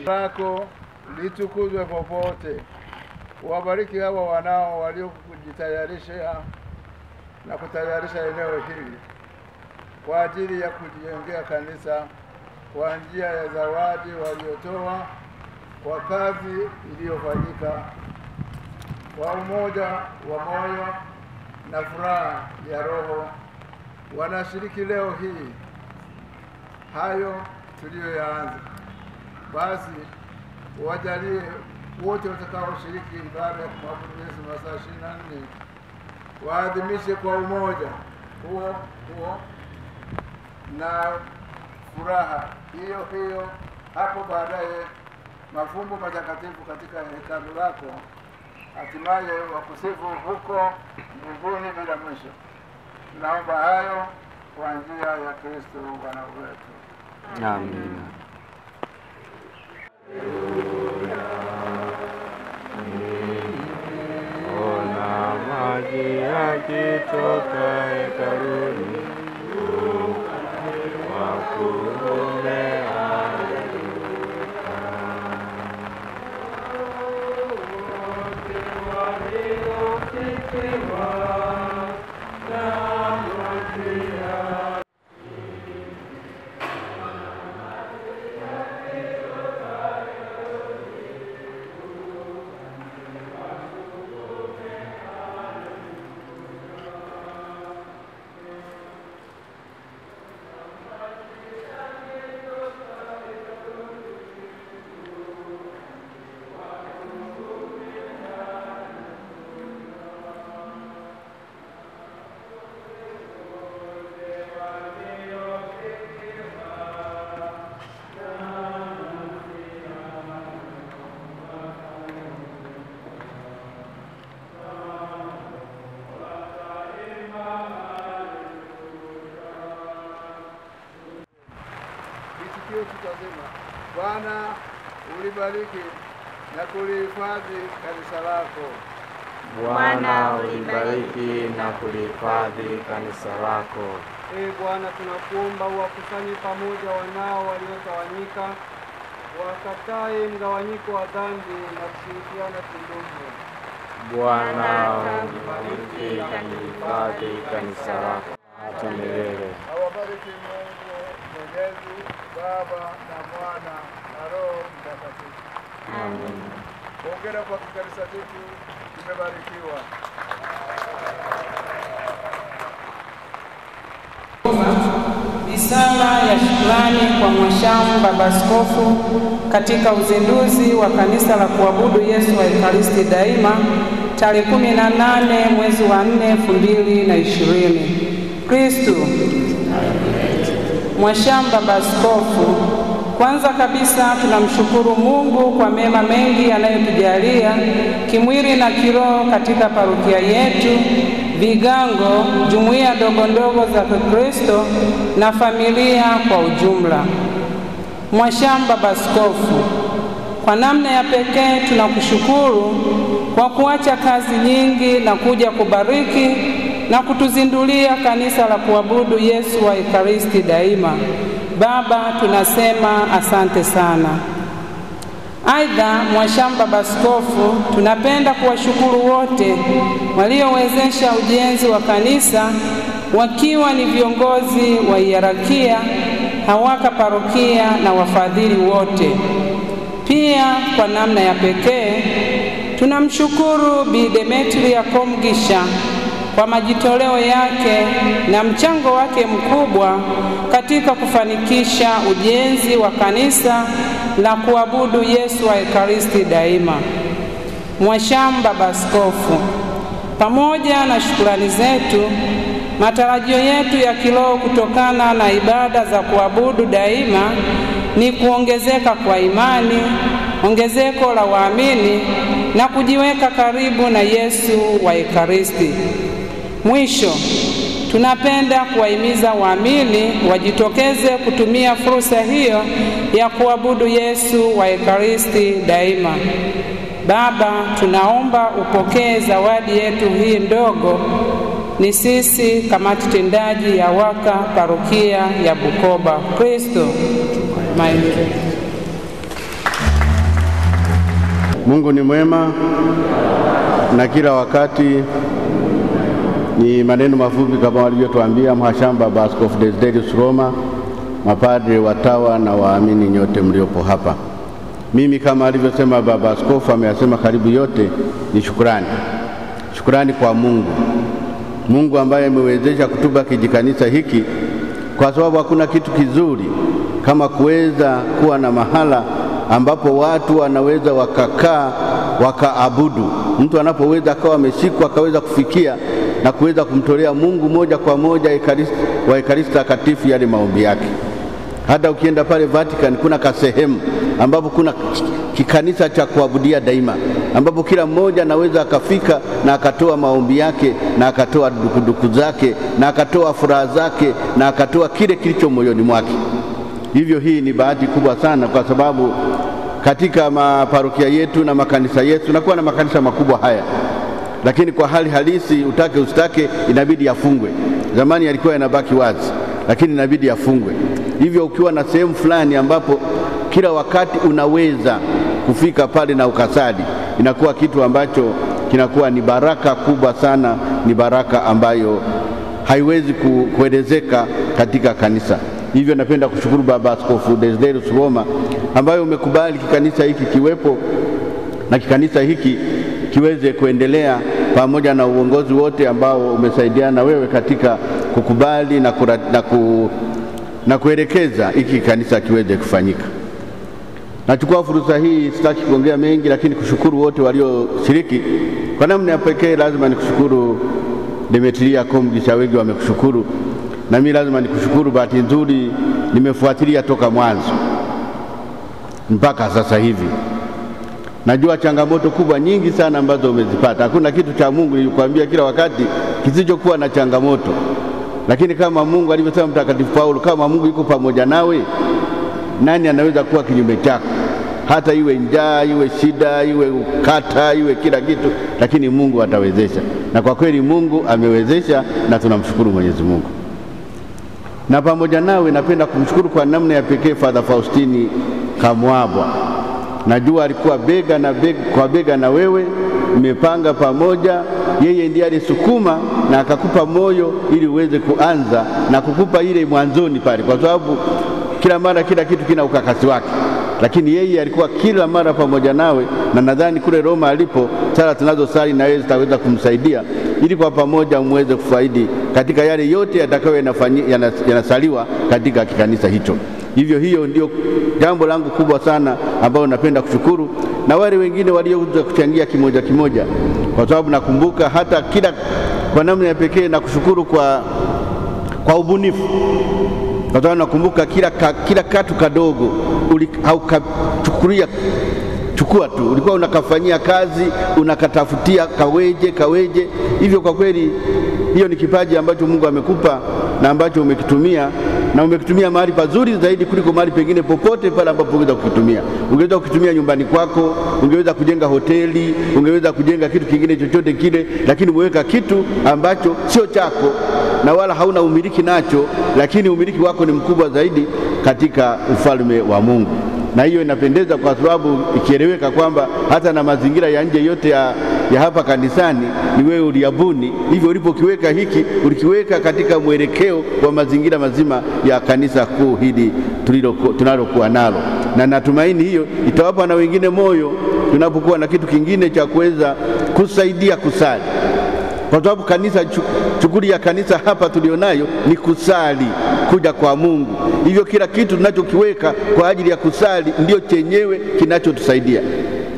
Lako litukuzwe popote. Wabariki hawa wanao waliojitayarisha na kutayarisha eneo hili kwa ajili ya kujengea kanisa kwa njia ya zawadi waliotoa kwa kazi iliyofanyika kwa umoja wa moyo na furaha ya roho. Wanashiriki leo hii hayo tuliyoyaanza. Basi wajalie wote watakaoshiriki ibada ya kumwabudu Yesu masaa 24 waadhimishe kwa umoja huo na furaha hiyo hapo baadaye mafumbo matakatifu katika hekalu lako, hatimaye wakusifu huko mbinguni bila mwisho. Naomba hayo kwa njia ya Kristo Bwana wetu. Amen. Ona maji yakitoka hekaluni, wakuone tutasema Bwana ulibariki na kulihifadhi kanisa lako. Bwana ulibariki na kulihifadhi kanisa lako. Bwana, tunakuomba uwakusanye pamoja wanao waliotawanyika, wakatae mgawanyiko wa dhambi na kushirikiana kindugu. Bwana ulibariki na kulihifadhi kanisa lako hata milele. Awabariki Mungu Mwenyezi, Baba na Mwana na Roho Mtakatifu. Amen. Hongera kwa kanisa letu, tumebarikiwa. Risala ya shukrani kwa Mwashamu Baba Askofu katika uzinduzi wa kanisa la kuabudu Yesu wa Ekaristi Daima tarehe 18 mwezi wa 4 2020. Kristo Mwashamu Baba Askofu, kwanza kabisa tunamshukuru Mungu kwa mema mengi anayotujalia kimwili na kiroho katika parokia yetu, vigango, jumuiya ndogo ndogo za Kristo na familia kwa ujumla. Mwashamu Baba Askofu, kwa namna ya pekee tunakushukuru kwa kuacha kazi nyingi na kuja kubariki na kutuzindulia kanisa la kuabudu Yesu wa Ekaristi Daima. Baba, tunasema asante sana. Aidha, Mwashamu Baba Askofu, tunapenda kuwashukuru wote waliowezesha ujenzi wa kanisa, wakiwa ni viongozi wa hierarkia, hawaka parokia na wafadhili wote. Pia kwa namna ya pekee tunamshukuru Bi Demetria Komgisha kwa majitoleo yake na mchango wake mkubwa katika kufanikisha ujenzi wa kanisa la kuabudu Yesu wa Ekaristi Daima. Mwashamu Baba Askofu, pamoja na shukrani zetu, matarajio yetu ya kiroho kutokana na ibada za kuabudu daima ni kuongezeka kwa imani, ongezeko la waamini na kujiweka karibu na Yesu wa Ekaristi. Mwisho, tunapenda kuwahimiza waamini wajitokeze kutumia fursa hiyo ya kuabudu Yesu wa Ekaristi Daima. Baba, tunaomba upokee zawadi yetu hii ndogo. Ni sisi kamati tendaji ya waka parokia ya Bukoba. Kristo tumaini. Mungu ni mwema na kila wakati. Ni maneno mafupi kama walivyotuambia Mhashamu Baba Askofu Desiderius Roma, mapadre, watawa na waamini nyote mliopo hapa. Mimi kama alivyosema Baba Askofu, ameyasema karibu yote, ni shukrani. Shukrani kwa Mungu ambaye amewezesha kutuba kijikanisa hiki, kwa sababu hakuna kitu kizuri kama kuweza kuwa na mahala ambapo watu wanaweza wakakaa wakaabudu. Mtu anapoweza akawa ameshikwa akaweza kufikia na kuweza kumtolea Mungu moja kwa moja wa Ekaristi Takatifu yale maombi yake. Hata ukienda pale Vatican kuna kasehemu ambapo kuna kikanisa cha kuabudia daima, ambapo kila mmoja anaweza akafika na akatoa maombi yake na akatoa dukuduku zake na akatoa furaha zake na akatoa kile kilicho moyoni mwake. Hivyo hii ni bahati kubwa sana, kwa sababu katika maparokia yetu na makanisa yetu tunakuwa na makanisa makubwa haya, lakini kwa hali halisi utake usitake inabidi yafungwe. Zamani yalikuwa yanabaki wazi, lakini inabidi yafungwe. Hivyo ukiwa na sehemu fulani ambapo kila wakati unaweza kufika pale na ukasali, inakuwa kitu ambacho kinakuwa ni baraka kubwa sana, ni baraka ambayo haiwezi kuelezeka katika kanisa. Hivyo napenda kushukuru Baba Askofu Desiderius Roma ambayo umekubali kikanisa hiki kiwepo na kikanisa hiki kiweze kuendelea, pamoja na uongozi wote ambao umesaidiana wewe katika kukubali na kuelekeza hiki kanisa kiweze kufanyika. Nachukua fursa hii, sitaki kuongea mengi, lakini kushukuru wote walioshiriki. Kwa namna ya pekee lazima nikushukuru Demetria Komgisha, wengi wamekushukuru, na mimi lazima nikushukuru. Bahati nzuri nimefuatilia toka mwanzo mpaka sasa hivi. Najua changamoto kubwa nyingi sana ambazo umezipata. Hakuna kitu cha Mungu, nilikwambia kila wakati, kisichokuwa na changamoto. Lakini kama Mungu alivyosema Mtakatifu Paulo, kama Mungu yuko pamoja nawe, nani anaweza kuwa kinyume chako? Hata iwe njaa, iwe shida, iwe ukata, iwe kila kitu, lakini Mungu atawezesha. Na kwa kweli Mungu amewezesha, na tunamshukuru Mwenyezi Mungu. Na pamoja nawe napenda kumshukuru kwa namna ya pekee Father Faustini Kamwabwa. Najua alikuwa bega na wewe, mmepanga pamoja. Yeye ndiye alisukuma na akakupa moyo ili uweze kuanza na kukupa ile mwanzoni pale, kwa sababu kila mara kila kitu kina ukakasi wake, lakini yeye alikuwa kila mara pamoja nawe. Na nadhani kule Roma alipo, sala tunazosali na yeye zitaweza kumsaidia ili kwa pamoja muweze kufaidi katika yale yote yatakayo yanasaliwa katika kikanisa hicho. Hivyo hiyo ndio jambo langu kubwa sana ambao napenda kushukuru, na wale wengine waliokuja kuchangia kimoja kimoja, kwa sababu nakumbuka hata kwa namna ya pekee na kushukuru kwa ubunifu, kwa sababu nakumbuka kila katu kadogo chukua tu, ulikuwa unakafanyia kazi, unakatafutia kaweje. Hivyo kwa kweli hiyo ni kipaji ambacho Mungu amekupa na ambacho umekitumia, na umekitumia mahali pazuri zaidi kuliko mahali pengine popote pale ambapo ungeweza kukitumia. Ungeweza kukitumia nyumbani kwako, ungeweza kujenga hoteli, ungeweza kujenga kitu kingine chochote kile, lakini umeweka kitu ambacho sio chako na wala hauna umiliki nacho, lakini umiliki wako ni mkubwa zaidi katika ufalme wa Mungu. Na hiyo inapendeza kwa sababu ikieleweka kwamba hata na mazingira ya nje yote ya hapa kanisani ni wewe uliabuni, hivyo ulipokiweka hiki ulikiweka katika mwelekeo wa mazingira mazima ya kanisa kuu hili tunalokuwa nalo, na natumaini hiyo itawapa na wengine moyo tunapokuwa na kitu kingine cha kuweza kusaidia kusali, kwa sababu kanisa, shughuli ya kanisa hapa tulionayo ni kusali, kuja kwa Mungu. Hivyo kila kitu tunachokiweka kwa ajili ya kusali ndio chenyewe kinachotusaidia,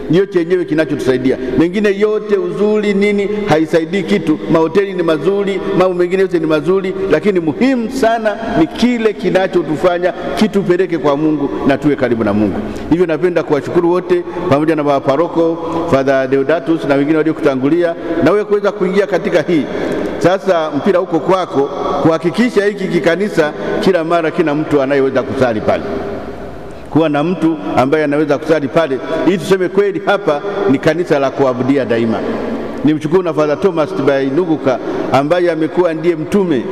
ndio chenyewe kinachotusaidia. Mengine yote uzuri nini haisaidii kitu. Mahoteli ni mazuri, mambo mengine yote ni mazuri, lakini muhimu sana ni kile kinachotufanya kitupeleke kwa Mungu na tuwe karibu na Mungu. Hivyo napenda kuwashukuru wote pamoja na baba paroko, Father Deodatus na wengine waliokutangulia, na wewe kuweza kuingia katika hii. Sasa mpira huko kwako kuhakikisha hiki kikanisa kila mara kina mtu anayeweza kusali pale, kuwa na mtu ambaye anaweza kusali pale, ili tuseme kweli hapa ni kanisa la kuabudia daima. Nimshukuru na Father Thomas Tibainuguka ambaye amekuwa ndiye mtume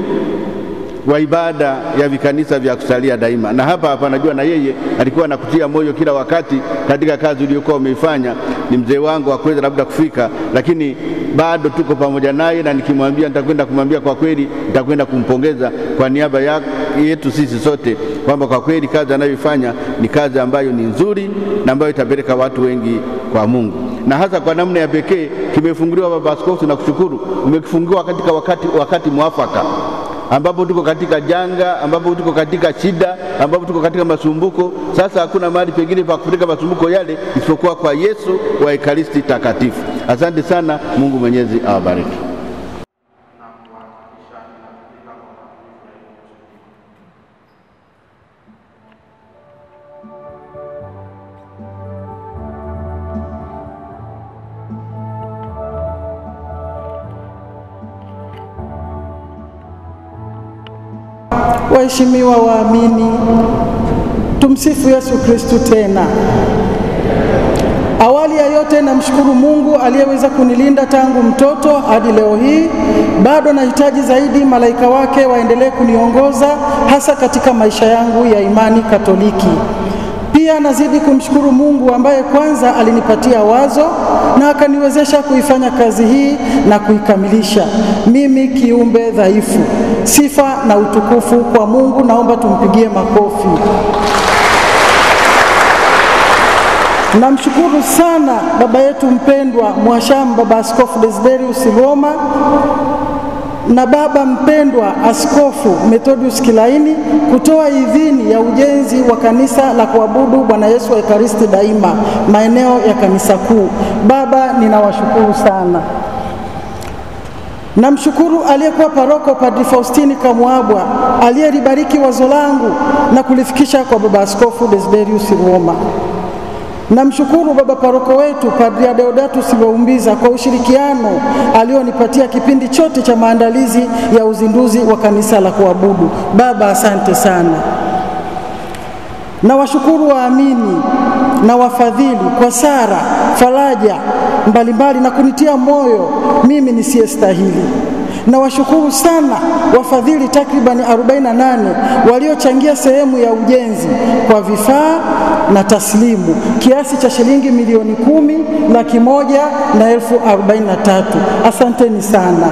wa ibada ya vikanisa vya kusalia daima, na hapa najua na yeye alikuwa anakutia moyo kila wakati katika kazi uliyokuwa umeifanya. Ni mzee wangu hakuweza labda kufika, lakini bado tuko pamoja naye, na nikimwambia nitakwenda kumwambia kwa kweli, nitakwenda kumpongeza kwa niaba yetu sisi sote kwamba kwa kweli kazi anayoifanya ni kazi ambayo ni nzuri na ambayo itapeleka watu wengi kwa Mungu, na hasa kwa namna ya pekee kimefunguliwa. Baba Askofu, na kushukuru umekifunguliwa katika wakati mwafaka, ambapo tuko katika janga, ambapo tuko katika shida, ambapo tuko katika masumbuko. Sasa hakuna mahali pengine pa kupeleka masumbuko yale isipokuwa kwa Yesu wa Ekaristi Takatifu. Asante sana, Mungu Mwenyezi awabariki. Waheshimiwa waamini, tumsifu Yesu Kristo tena. Awali ya yote namshukuru Mungu aliyeweza kunilinda tangu mtoto hadi leo hii. Bado nahitaji zaidi malaika wake waendelee kuniongoza hasa katika maisha yangu ya imani Katoliki. Pia nazidi kumshukuru Mungu ambaye kwanza alinipatia wazo na akaniwezesha kuifanya kazi hii na kuikamilisha. Mimi kiumbe dhaifu. Sifa na utukufu kwa Mungu, naomba tumpigie makofi. Namshukuru sana baba yetu mpendwa Mhashamu Baba Askofu Desiderius Roma na baba mpendwa Askofu Methodius Kilaini kutoa idhini ya ujenzi wa kanisa la kuabudu Bwana Yesu wa Ekaristi Daima maeneo ya kanisa kuu. Baba, ninawashukuru sana. Namshukuru aliyekuwa paroko Padri Faustini Kamwabwa aliyelibariki wazo langu na kulifikisha kwa Baba Askofu Desiderius Roma. Namshukuru baba paroko wetu Padri Deodatus Waumbiza kwa ushirikiano alionipatia kipindi chote cha maandalizi ya uzinduzi wa kanisa la kuabudu. Baba, asante sana. Na washukuru waamini na wafadhili kwa sara, faraja mbalimbali na kunitia moyo mimi nisiyestahili. Na washukuru sana wafadhili takribani 48 waliochangia sehemu ya ujenzi kwa vifaa na taslimu kiasi cha shilingi milioni 10,143. Asanteni sana.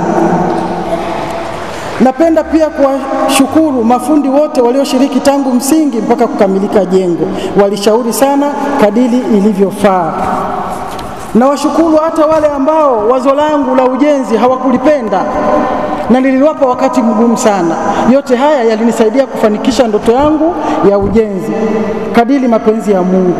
Napenda pia kuwashukuru mafundi wote walioshiriki tangu msingi mpaka kukamilika jengo. Walishauri sana kadiri ilivyofaa. Na washukuru hata wale ambao wazo langu la ujenzi hawakulipenda na niliwapa wakati mgumu sana. Yote haya yalinisaidia kufanikisha ndoto yangu ya ujenzi kadiri mapenzi ya Mungu.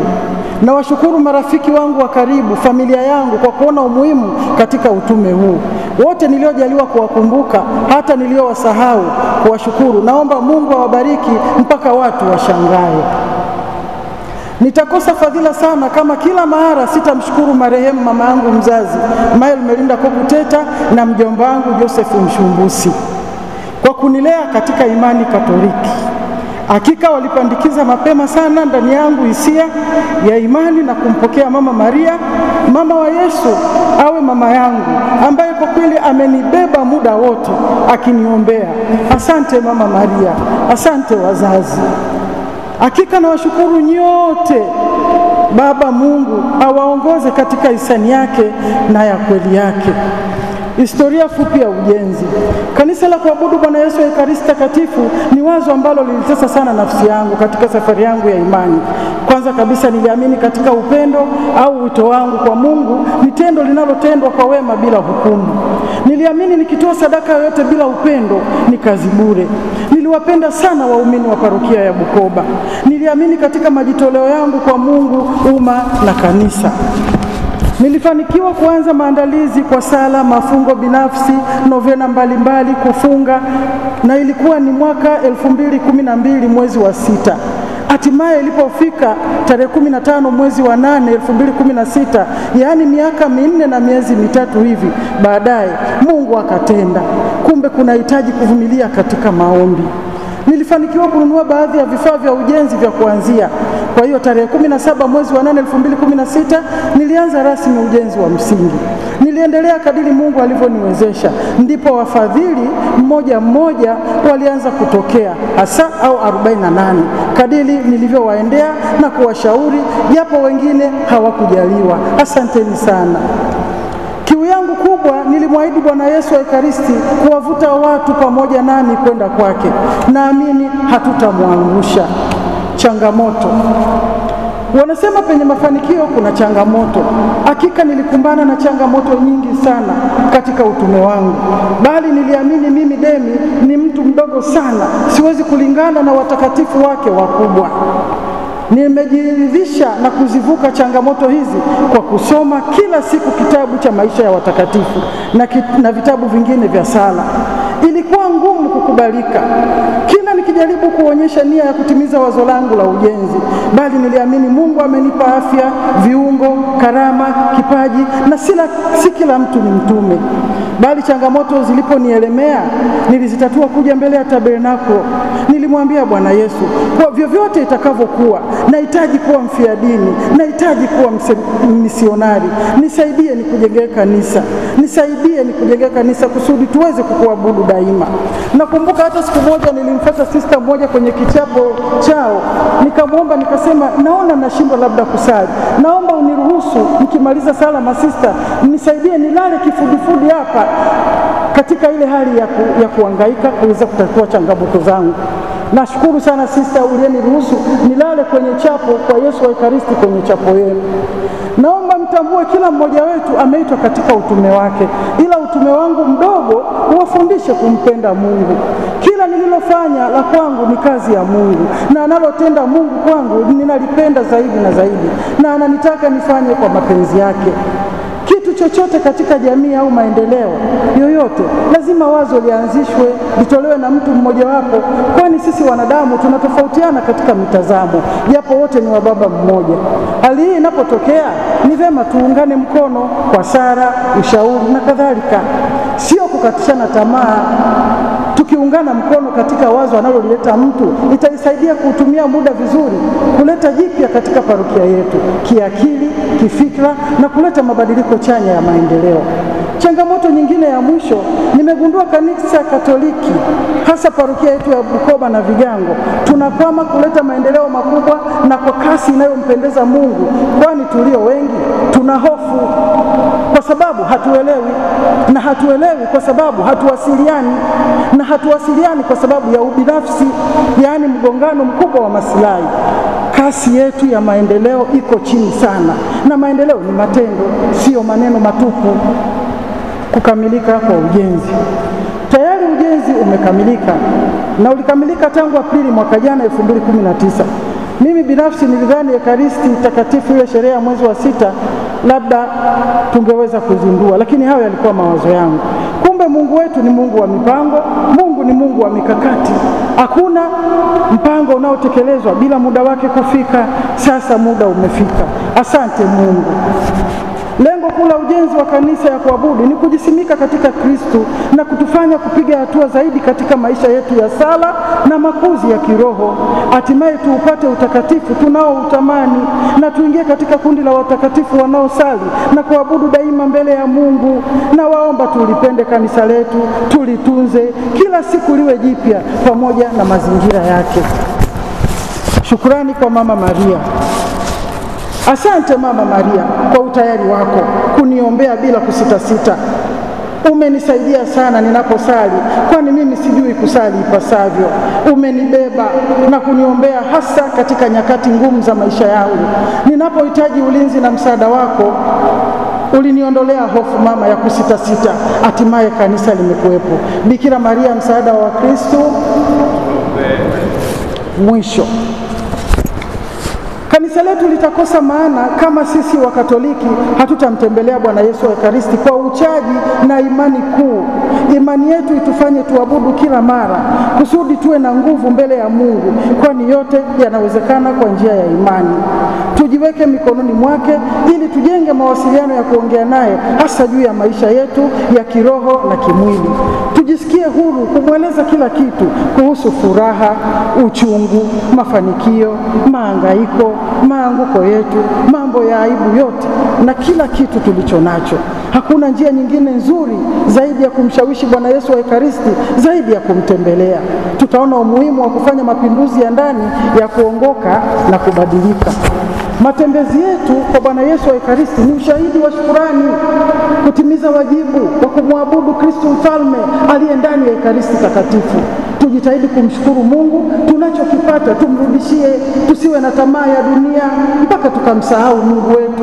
Na washukuru marafiki wangu wa karibu, familia yangu kwa kuona umuhimu katika utume huu. Wote niliojaliwa kuwakumbuka, hata niliowasahau kuwashukuru. Naomba Mungu awabariki mpaka watu washangae. Nitakosa fadhila sana kama kila mara sitamshukuru marehemu mama yangu mzazi Mael Melinda Kokuteta na mjomba wangu Joseph Mshumbusi kwa kunilea katika imani Katoliki. Hakika walipandikiza mapema sana ndani yangu hisia ya imani na kumpokea Mama Maria, mama wa Yesu, awe mama yangu ambaye kwa kweli amenibeba muda wote akiniombea. Asante Mama Maria, asante wazazi. Hakika na washukuru nyote Baba Mungu awaongoze katika hisani yake na ya kweli yake. Historia fupi ya ujenzi. Kanisa la kuabudu Bwana Yesu wa Ekaristi Takatifu ni wazo ambalo lilitesa sana nafsi yangu katika safari yangu ya imani. Kwanza kabisa niliamini katika upendo au wito wangu kwa Mungu ni tendo linalotendwa kwa wema bila hukumu. Niliamini nikitoa sadaka yoyote bila upendo ni kazi bure. Niliwapenda sana waumini wa parokia ya Bukoba. Niliamini katika majitoleo yangu kwa Mungu, umma na kanisa. Nilifanikiwa kuanza maandalizi kwa sala, mafungo binafsi, novena mbalimbali kufunga, na ilikuwa ni mwaka 2012 mwezi wa 6. Hatimaye ilipofika tarehe 15 mwezi wa 8 2016, yaani miaka 4 na miezi 3 hivi baadaye, Mungu akatenda. Kumbe kunahitaji kuvumilia katika maombi. Nilifanikiwa kununua baadhi ya vifaa vya ujenzi vya kuanzia. Kwa hiyo tarehe 17 mwezi wa 8 2016 nilianza rasmi ujenzi wa msingi. Niliendelea kadiri Mungu alivyoniwezesha. Ndipo wafadhili mmoja mmoja walianza kutokea, hasa au 48 kadiri nilivyowaendea na kuwashauri, japo wengine hawakujaliwa. Asanteni sana. Kiu yangu kubwa, nilimwahidi Bwana Yesu wa Ekaristi kuwavuta watu pamoja nami kwenda kwake. Naamini hatutamwangusha. Changamoto. Wanasema penye mafanikio kuna changamoto. Hakika nilikumbana na changamoto nyingi sana katika utume wangu. Bali niliamini mimi Demi ni mtu mdogo sana, siwezi kulingana na watakatifu wake wakubwa. Nimejiridhisha na kuzivuka changamoto hizi kwa kusoma kila siku kitabu cha maisha ya watakatifu na vitabu vingine vya sala. Ilikuwa ngumu kukubalika kila nikijaribu kuonyesha nia ya kutimiza wazo langu la ujenzi, bali niliamini Mungu amenipa afya, viungo, karama, kipaji, na si kila mtu ni mtume. Bali changamoto ziliponielemea, nilizitatua kuja mbele ya tabernakulo. Nilimwambia Bwana Yesu, kwa vyovyote itakavyokuwa, nahitaji kuwa mfiadini, nahitaji kuwa misionari. Nisaidie nikujengee kanisa. Nisaidie nikujengee kanisa kusudi tuweze kukuabudu daima. Nakumbuka hata siku moja nilimfuata sister mmoja kwenye kichapo chao. Nikamwomba nikasema, naona nashindwa labda kusali. Naomba uniruhusu nikimaliza sala masista, nisaidie nilale kifudifudi hapa katika ile hali ya kuhangaika kuweza kutatua changamoto zangu. Nashukuru sana sister uliyeniruhusu nilale kwenye chapo kwa Yesu wa Ekaristi kwenye chapo yenu. Naomba mtambue kila mmoja wetu ameitwa katika utume wake, ila utume wangu mdogo uwafundishe kumpenda Mungu. Kila nililofanya la kwangu ni kazi ya Mungu, na analotenda Mungu kwangu ninalipenda zaidi na zaidi, na ananitaka nifanye kwa mapenzi yake. Kitu chochote katika jamii au maendeleo yoyote, lazima wazo lianzishwe, litolewe na mtu mmoja wapo, kwani sisi wanadamu tunatofautiana katika mitazamo, japo wote ni wa baba mmoja. Hali hii inapotokea, ni vema tuungane mkono kwa sala, ushauri na kadhalika, sio kukatishana tamaa. Tukiungana mkono katika wazo analolileta mtu, itaisaidia kutumia muda vizuri, kuleta jipya katika parokia yetu, kiakili, kifikra, na kuleta mabadiliko chanya ya maendeleo. Changamoto nyingine ya mwisho, nimegundua kanisa Katoliki, hasa parokia yetu ya Bukoba na Vigango, tunakwama kuleta maendeleo makubwa na kwa kasi inayompendeza Mungu, kwani tulio wengi tuna hofu kwa sababu hatuelewi, na hatuelewi kwa sababu hatuwasiliani, na hatuwasiliani kwa sababu ya ubinafsi, yaani mgongano mkubwa wa maslahi. Kasi yetu ya maendeleo iko chini sana, na maendeleo ni matendo, sio maneno matupu. Kukamilika kwa ujenzi. Tayari ujenzi umekamilika, na ulikamilika tangu Aprili mwaka jana 2019. Mimi binafsi nilidhani Ekaristi Takatifu ile sherehe ya mwezi wa 6 labda tungeweza kuzindua, lakini hayo yalikuwa mawazo yangu. Kumbe Mungu wetu ni Mungu wa mipango, Mungu ni Mungu wa mikakati. Hakuna mpango unaotekelezwa bila muda wake kufika. Sasa muda umefika. Asante Mungu. Lengo kuu la ujenzi wa kanisa ya kuabudu ni kujisimika katika Kristo na kutufanya kupiga hatua zaidi katika maisha yetu ya sala na makuzi ya kiroho. Hatimaye tuupate utakatifu tunaoutamani na tuingie katika kundi la watakatifu wanaosali na kuabudu daima mbele ya Mungu. Na waomba tulipende kanisa letu, tulitunze, kila siku liwe jipya pamoja na mazingira yake. Shukrani kwa Mama Maria. Asante Mama Maria kwa utayari wako kuniombea bila kusitasita. Umenisaidia sana ninaposali, kwani mimi sijui kusali ipasavyo. Umenibeba na kuniombea hasa katika nyakati ngumu za maisha yangu. Ninapohitaji ulinzi na msaada wako, uliniondolea hofu Mama ya kusitasita. Hatimaye kanisa limekuwepo. Bikira Maria, msaada wa Kristo. Mwisho, kanisa letu litakosa maana kama sisi wa Katoliki hatutamtembelea Bwana Yesu wa Ekaristi kwa uchaji na imani kuu. Imani yetu itufanye tuabudu kila mara, kusudi tuwe na nguvu mbele ya Mungu, kwani yote yanawezekana kwa njia ya imani. Tujiweke mikononi mwake ili tujenge mawasiliano ya kuongea naye, hasa juu ya maisha yetu ya kiroho na kimwili. Tujisikie huru kumweleza kila kitu kuhusu furaha, uchungu, mafanikio, mahangaiko, maanguko yetu, mambo ya aibu yote na kila kitu tulicho nacho. Hakuna njia nyingine nzuri zaidi ya kumshawishi Bwana Yesu wa Ekaristi, zaidi ya kumtembelea. Tutaona umuhimu wa kufanya mapinduzi ya ndani ya kuongoka na kubadilika. Matembezi yetu kwa Bwana Yesu wa Ekaristi ni ushahidi wa shukrani, kutimiza wajibu wa kumwabudu Kristo mfalme aliye ndani ya Ekaristi takatifu. Tujitahidi kumshukuru Mungu, tunachokipata tumrudishie, tusiwe na tamaa ya dunia mpaka tukamsahau Mungu wetu.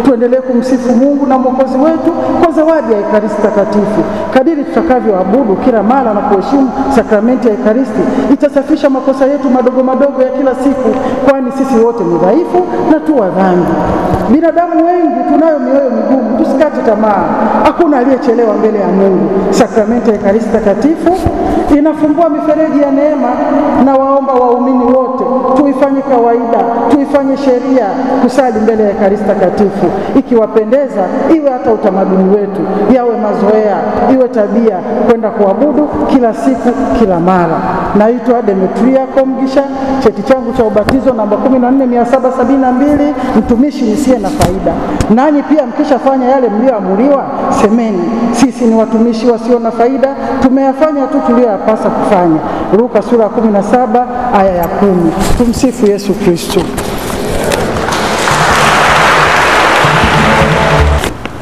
Tuendelee kumsifu Mungu na Mwokozi wetu kwa zawadi ya Ekaristi takatifu. Kadiri tutakavyoabudu kila mara na kuheshimu sakramenti ya Ekaristi, itasafisha makosa yetu madogo madogo ya kila siku, kwani sisi wote ni dhaifu na tu wa dhambi. Binadamu wengi tunayo mioyo migumu, tusikate tamaa. Hakuna aliyechelewa mbele ya Mungu. Sakramenti ya Ekaristi takatifu inafungua mifereji ya neema, na waomba waumini wote tuifanye kawaida, tuifanye sheria kusali mbele ya Ekaristi takatifu. Ikiwapendeza, iwe hata utamaduni wetu, yawe mazoea, iwe tabia kwenda kuabudu kila siku kila mara. Naitwa Demetria Komgisha, cheti changu cha ubatizo namba 14772, mtumishi nisiye na faida. Nanyi pia mkishafanya yale mlioamuriwa, semeni, sisi ni watumishi wasio na faida, tumeyafanya tu tuliyopasa kufanya. Luka sura 17 aya ya 10. Tumsifu Yesu Kristo.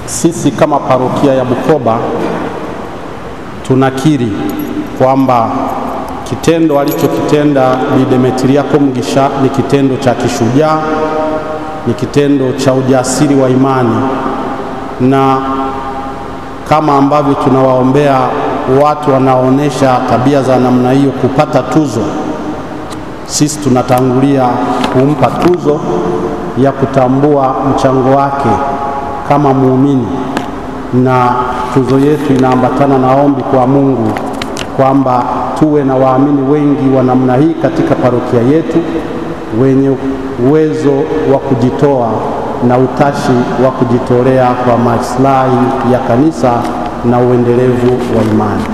Sisi kama parokia ya Bukoba tunakiri kwamba kitendo alichokitenda Bi Demetria Komgisha ni kitendo cha kishujaa, ni kitendo cha ujasiri wa imani, na kama ambavyo tunawaombea watu wanaonesha tabia za namna hiyo kupata tuzo, sisi tunatangulia kumpa tuzo ya kutambua mchango wake kama muumini, na tuzo yetu inaambatana na ombi kwa Mungu kwamba tuwe na waamini wengi wa namna hii katika parokia yetu, wenye uwezo wa kujitoa na utashi wa kujitolea kwa maslahi ya kanisa na uendelevu wa imani.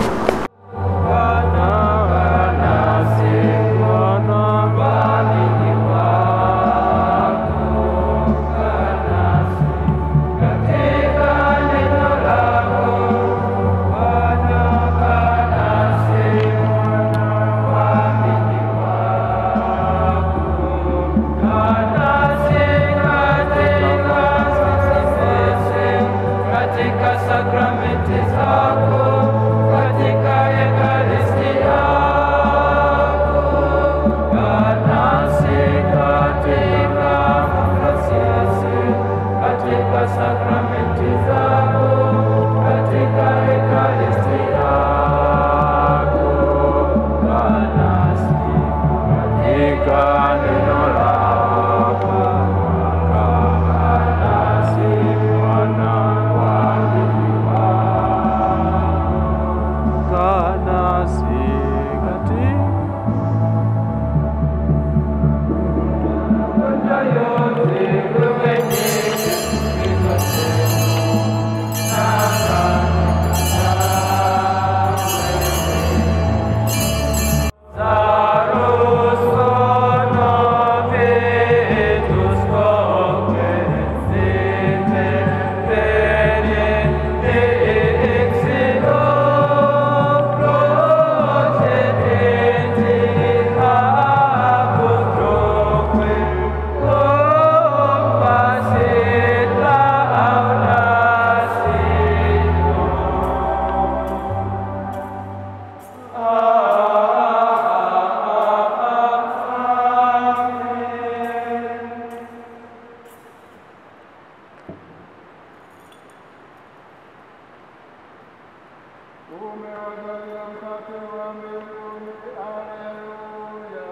Umewajalia mkate wa mbinguni. Haleluya.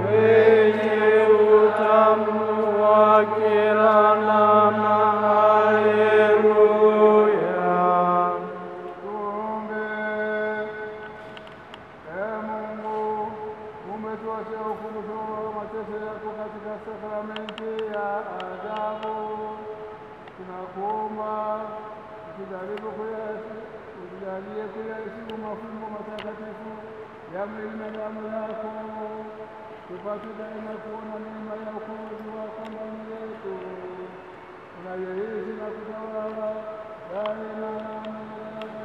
Wenye utamu wa kila namna. Haleluya. Tuombe. Ee Mungu, umetuacha ukumbusho wa mateso yako katika sakramenti ya ajabu. Tunakuomba utujalie kuyaheshimu mafumbo matakatifu ya mwili na damu yako, tupate daima kuona neema ya ukombozi wako ndani yetu, unayeishi na kutawala daima na milele.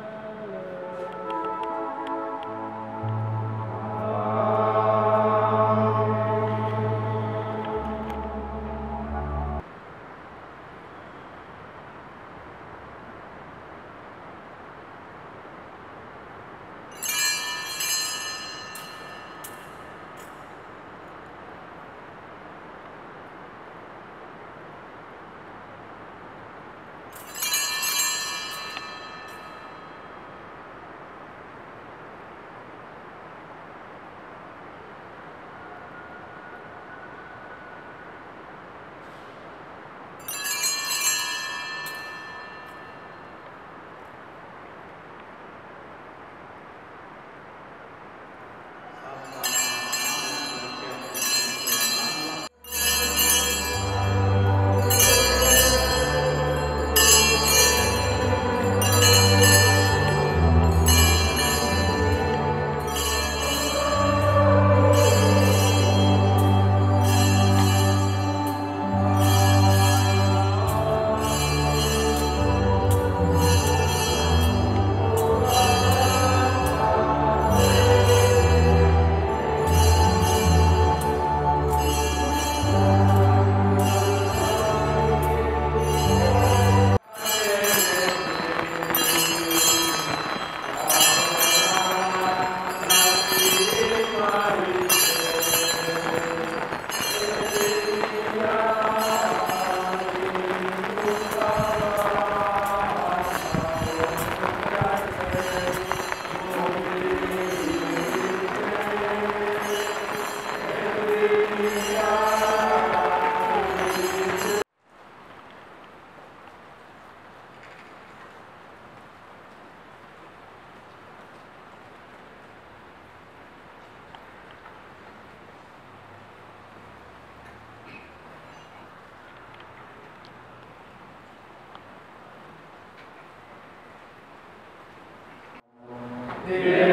Amen.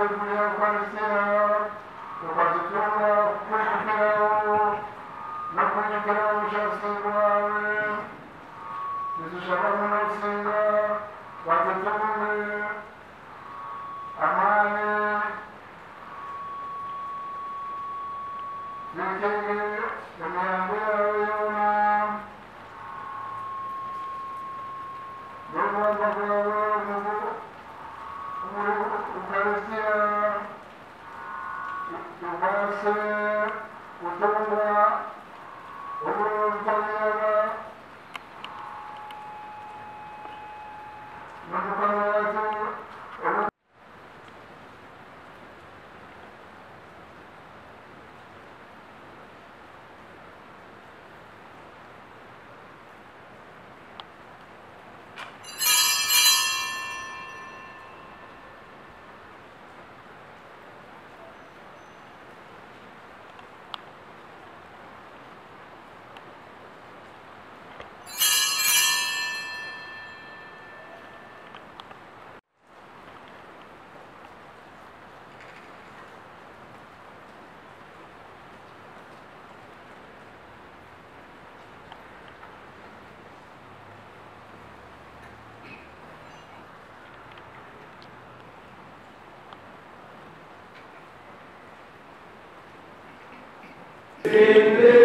kulia uhalisia ukazitunga kuikirao na kuikirao ushasi wawe zisishakamu na usinga wazitume amani zikenge yameambia uyona Mungu wakakuwa Mungu ukaristia ubase utunga ubutaliana Mungu watu Amen.